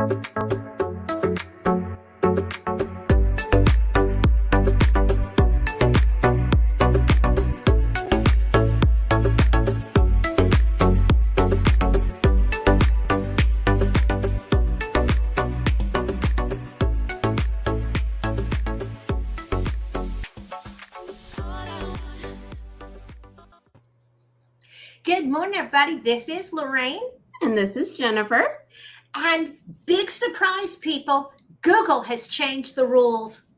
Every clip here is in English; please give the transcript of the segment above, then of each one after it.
Good morning, everybody. This is Lorraine. And this is Jennifer. And big surprise, people, Google has changed the rules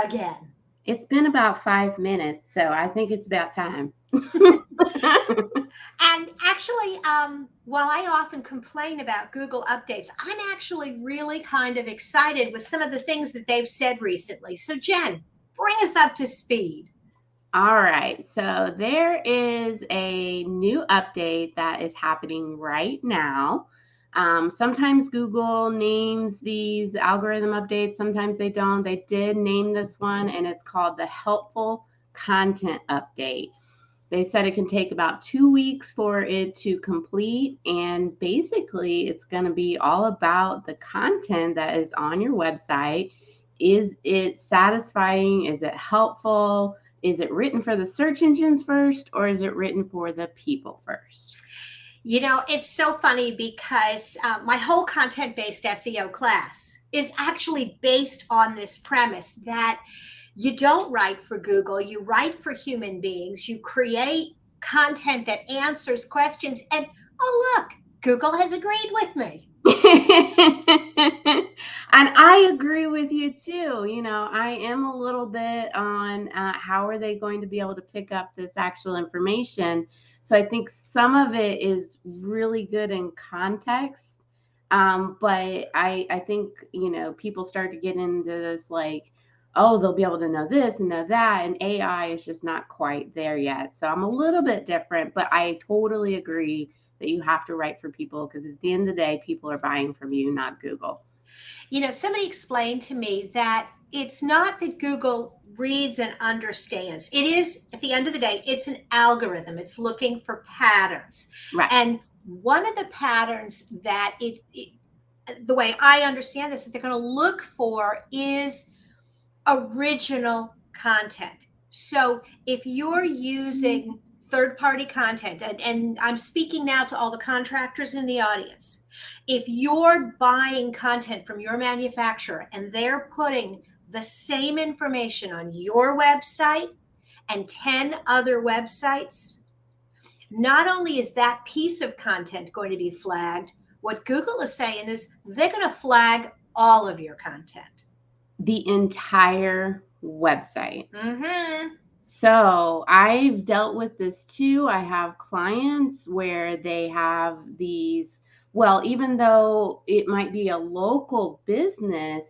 again. It's been about 5 minutes, so I think it's about time. And actually, while I often complain about Google updates, I'm actually really kind of excited with some of the things that they've said recently. So, Jen, bring us up to speed. All right, so there is a new update that is happening right now. Sometimes Google names these algorithm updates, sometimes they don't. They did name this one, and it's called the Helpful Content Update. They said it can take about 2 weeks for it to complete, and basically it's going to be all about the content that is on your website. Is it satisfying? Is it helpful? Is it written for the search engines first, or is it written for the people first? You know, it's so funny because my whole content-based SEO class is actually based on this premise that you don't write for Google, you write for human beings, you create content that answers questions, and oh, look, Google has agreed with me. And I agree with you too. You know, I am a little bit on how are they going to be able to pick up this actual information. So I think some of it is really good in context. But I think, you know, people start to get into this like, oh, they'll be able to know this and know that. And AI is just not quite there yet. So I'm a little bit different, but I totally agree that you have to write for people because at the end of the day, people are buying from you, not Google. You know, somebody explained to me that it's not that Google reads and understands. It is, at the end of the day, it's an algorithm. It's looking for patterns. Right. And one of the patterns that the way I understand this, that they're going to look for is original content. So if you're using third-party content, and I'm speaking now to all the contractors in the audience, if you're buying content from your manufacturer and they're putting the same information on your website and 10 other websites, not only is that piece of content going to be flagged, what Google is saying is they're going to flag all of your content. The entire website. Mm-hmm. So I've dealt with this too. I have clients where they have these, well, even though it might be a local business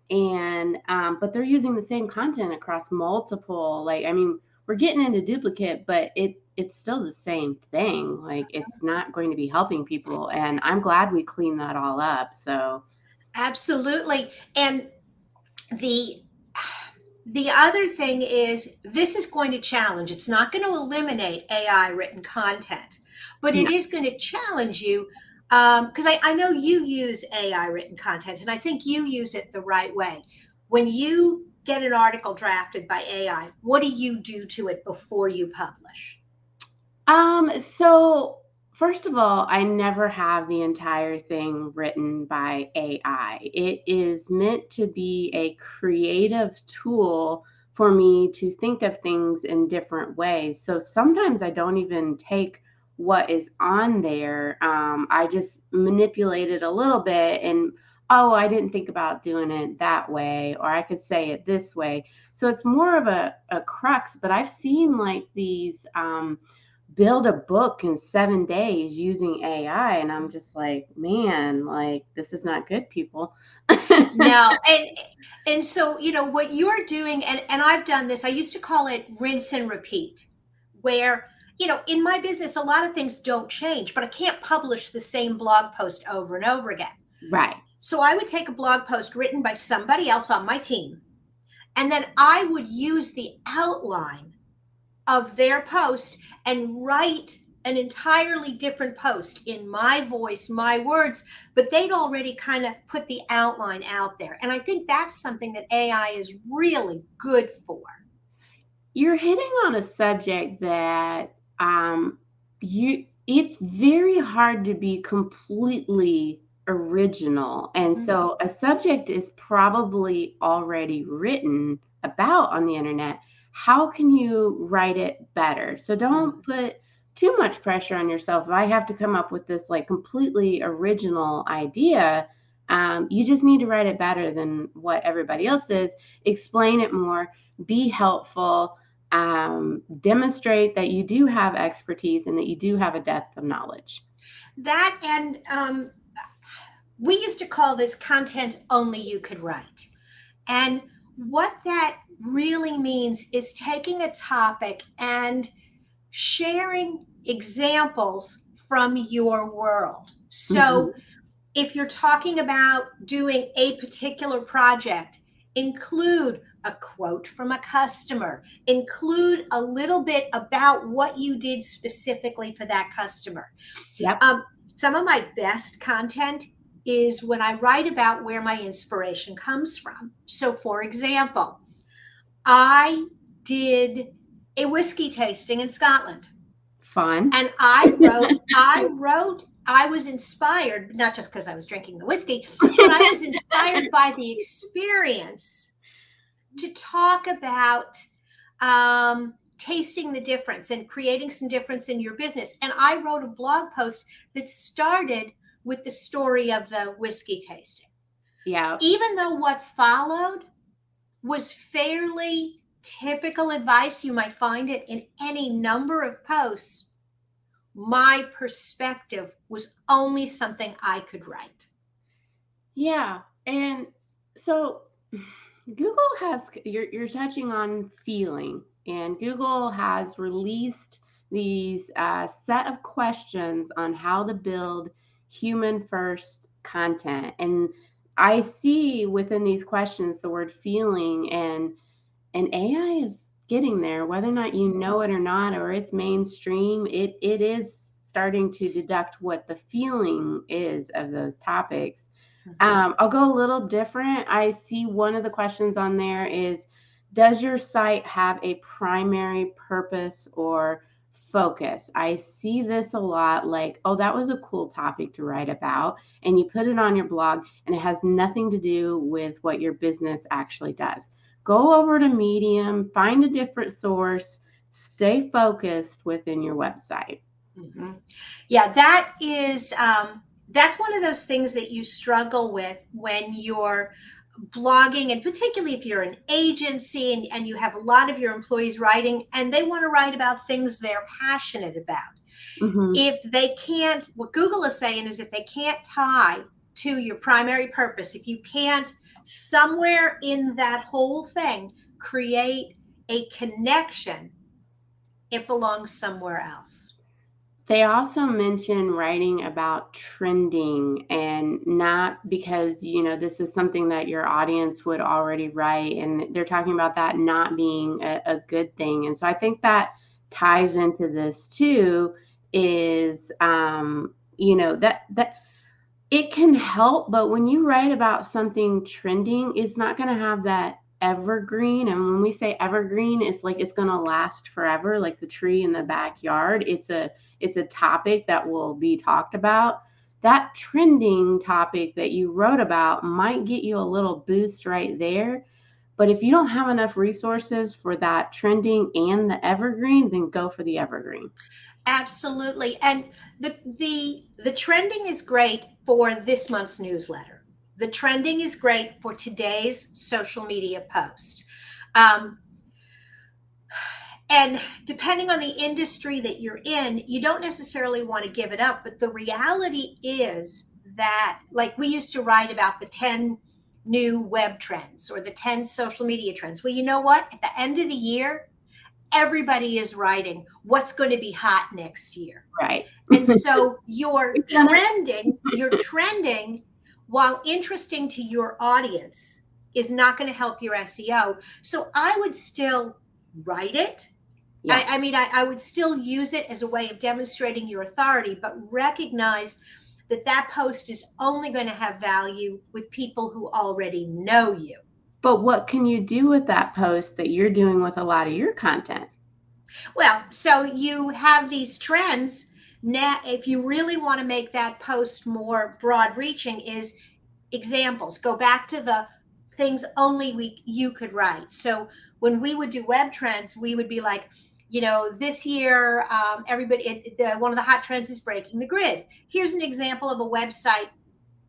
and, but they're using the same content across multiple, like, I mean, we're getting into duplicate, but it's still the same thing. Like it's not going to be helping people. And I'm glad we cleaned that all up. So absolutely. And the other thing is this is going to challenge. It's not going to eliminate AI written content, but it is going to challenge you because I know you use AI written content and I think you use it the right way. When you get an article drafted by AI, what do you do to it before you publish? So first of all, I never have the entire thing written by AI. It is meant to be a creative tool for me to think of things in different ways. So sometimes I don't even take what is on there. I just manipulate it a little bit and, oh, I didn't think about doing it that way, or I could say it this way. So it's more of a crux, but I've seen like these, build a book in 7 days using AI. And I'm just like, man, like this is not good, people. No. And so, you know, what you're doing, and I've done this, I used to call it rinse and repeat, where, you know, in my business, a lot of things don't change, but I can't publish the same blog post over and over again. Right. So I would take a blog post written by somebody else on my team, and then I would use the outline of their post and write an entirely different post in my voice, my words, but they'd already kind of put the outline out there. And I think that's something that AI is really good for. You're hitting on a subject that it's very hard to be completely original. And so a subject is probably already written about on the internet. How can you write it better? So don't put too much pressure on yourself. If I have to come up with this like completely original idea, you just need to write it better than what everybody else is. Explain it more, be helpful, demonstrate that you do have expertise and that you do have a depth of knowledge. That and we used to call this content only you could write. And what that really means is taking a topic and sharing examples from your world. So if you're talking about doing a particular project, include a quote from a customer, include a little bit about what you did specifically for that customer. Yep. Some of my best content is when I write about where my inspiration comes from. So, for example, I did a whiskey tasting in Scotland. Fun. And I was inspired, not just because I was drinking the whiskey, but I was inspired by the experience to talk about tasting the difference and creating some difference in your business. And I wrote a blog post that started with the story of the whiskey tasting. Yeah. Even though what followed was fairly typical advice, you might find it in any number of posts, my perspective was only something I could write. Yeah. And so Google has, you're touching on feeling, and Google has released these set of questions on how to build human first content. And I see within these questions the word feeling, and AI is getting there, whether or not you know it or not, or it's mainstream, it is starting to deduct what the feeling is of those topics. I'll go a little different. I see one of the questions on there is, does your site have a primary purpose or focus? I see this a lot, like, oh, that was a cool topic to write about, and you put it on your blog and it has nothing to do with what your business actually does. Go over to Medium, find a different source, stay focused within your website. Yeah, that is that's one of those things that you struggle with when you're blogging, and particularly if you're an agency and you have a lot of your employees writing and they want to write about things they're passionate about. If they can't, what Google is saying is, if they can't tie to your primary purpose, if you can't somewhere in that whole thing create a connection, it belongs somewhere else. They also mention writing about trending, and not because, this is something that your audience would already write, and they're talking about that not being a good thing. And so I think that ties into this too, is, that it can help, but when you write about something trending, it's not going to have that evergreen. And when we say evergreen, it's like it's going to last forever, like the tree in the backyard. It's a topic that will be talked about. That trending topic that you wrote about might get you a little boost right there, but if you don't have enough resources for that trending and the evergreen, then go for the evergreen. Absolutely. And the trending is great for this month's newsletter. The trending is great for today's social media post. And depending on the industry that you're in, you don't necessarily want to give it up. But the reality is that, like, we used to write about the 10 new web trends or the 10 social media trends. Well, you know what? At the end of the year, everybody is writing what's going to be hot next year. Right. And so you're trending while interesting to your audience is not going to help your SEO. So I would still write it, Yeah. I mean, I would still use it as a way of demonstrating your authority, but recognize that that post is only going to have value with people who already know you. But what can you do with that post that you're doing with a lot of your content? Well, so you have these trends. Now, if you really want to make that post more broad reaching, is examples. Go back to the things only you could write. So when we would do web trends, we would be like, this year, one of the hot trends is breaking the grid. Here's an example of a website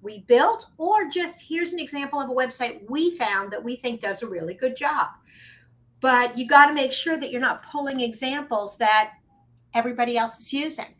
we built, or just here's an example of a website we found that we think does a really good job. But you got to make sure that you're not pulling examples that everybody else is using.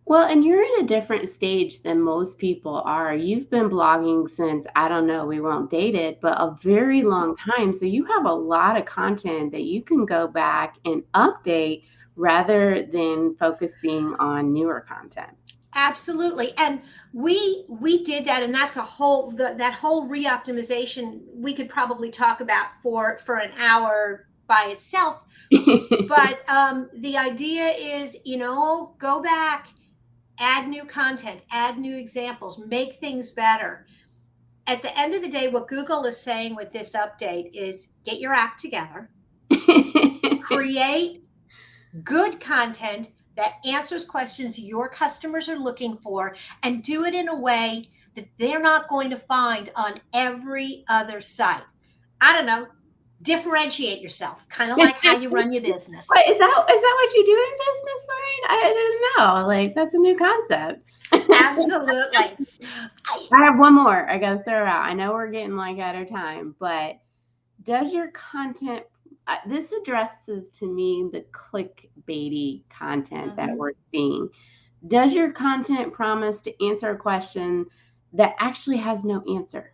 Well, and you're in a different stage than most people are. You've been blogging since, I don't know, we won't date it, but a very long time. So you have a lot of content that you can go back and update rather than focusing on newer content. Absolutely. And we did that, and that's that whole re-optimization we could probably talk about for an hour by itself. But the idea is, go back, add new content, add new examples, make things better. At the end of the day, what Google is saying with this update is get your act together, create good content that answers questions your customers are looking for, and do it in a way that they're not going to find on every other site. I don't know, differentiate yourself, kind of like how you run your business. Wait, is that what you do in business, Lorraine? I didn't know. Like, that's a new concept. Absolutely. I have one more I gotta throw out. I know we're getting like at our time, but does your content, this addresses to me the clickbaity content that we're seeing. Does your content promise to answer a question that actually has no answer?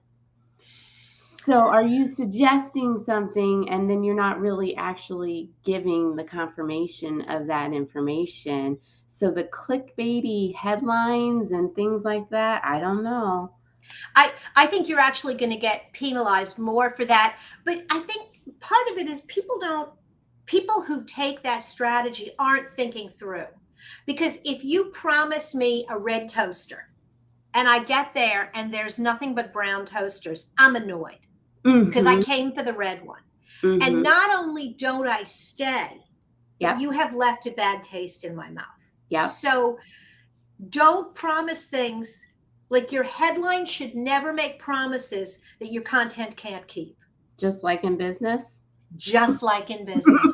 So are you suggesting something and then you're not really actually giving the confirmation of that information? So the clickbaity headlines and things like that, I don't know. I think you're actually going to get penalized more for that. But I think part of it is people who take that strategy aren't thinking through. Because if you promise me a red toaster and I get there and there's nothing but brown toasters, I'm annoyed because I Mm-hmm. came for the red one. And Mm-hmm. not only don't I stay, but Yep. you have left a bad taste in my mouth. Yep. So don't promise things. Like, your headline should never make promises that your content can't keep. Just like in business. Just like in business.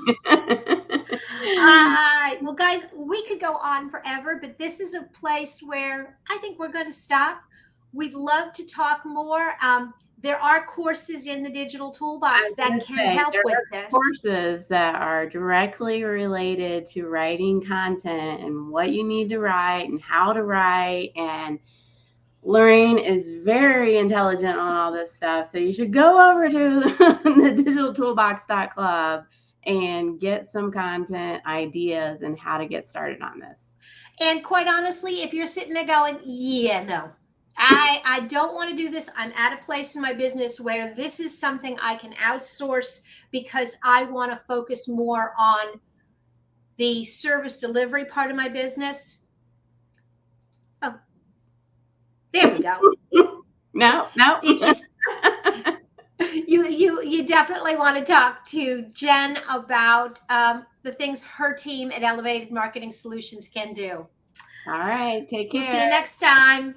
Well, guys, we could go on forever, but this is a place where I think we're going to stop. We'd love to talk more. There are courses in the digital toolbox that can help with this. Courses that are directly related to writing content and what you need to write and how to write. And Lorraine is very intelligent on all this stuff. So you should go over to the digitaltoolbox.club and get some content ideas and how to get started on this. And quite honestly, if you're sitting there going, yeah, no, I don't want to do this. I'm at a place in my business where this is something I can outsource because I want to focus more on the service delivery part of my business. Oh, there we go. No. You definitely want to talk to Jen about the things her team at Elevated Marketing Solutions can do. All right. Take care. We'll see you next time.